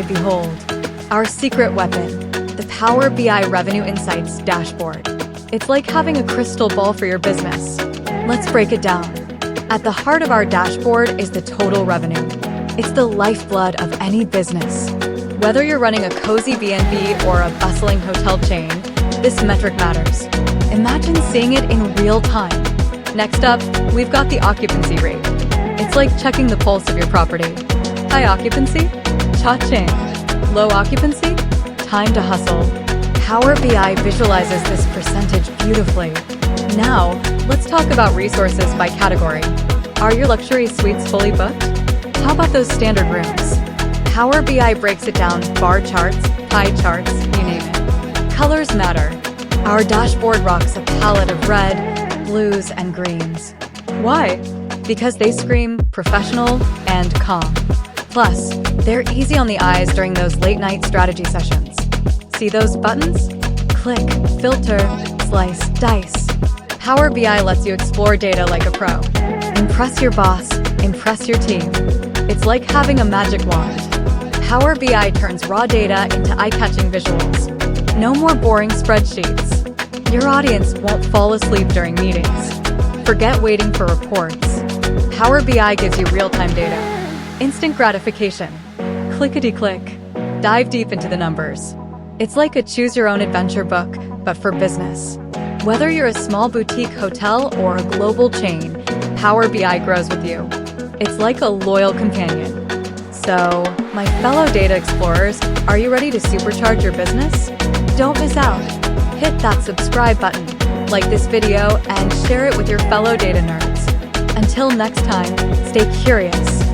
Behold, our secret weapon, the Power BI Revenue Insights dashboard. It's like having a crystal ball for your business. Let's break it down. At the heart of our dashboard is the total revenue. It's the lifeblood of any business. Whether you're running a cozy B&B or a bustling hotel chain, this metric matters. Imagine seeing it in real time. Next up, we've got the occupancy rate. It's like checking the pulse of your property. High occupancy? Cha-ching. Low occupancy? Time to hustle. Power BI visualizes this percentage beautifully. Now, let's talk about resources by category. Are your luxury suites fully booked? How about those standard rooms? Power BI breaks it down: bar charts, pie charts, you name it. Colors matter. Our dashboard rocks a palette of red, blues, and greens. Why? Because they scream professional and calm. Plus, they're easy on the eyes during those late-night strategy sessions. See those buttons? Click, filter, slice, dice. Power BI lets you explore data like a pro. Impress your boss, impress your team. It's like having a magic wand. Power BI turns raw data into eye-catching visuals. No more boring spreadsheets. Your audience won't fall asleep during meetings. Forget waiting for reports. Power BI gives you real-time data. Instant gratification. Clickety-click. Dive deep into the numbers. It's like a choose-your-own-adventure book, but for business. Whether you're a small boutique hotel or a global chain, Power BI grows with you. It's like a loyal companion. So, my fellow data explorers, are you ready to supercharge your business? Don't miss out. Hit that subscribe button, like this video, and share it with your fellow data nerds. Until next time, stay curious,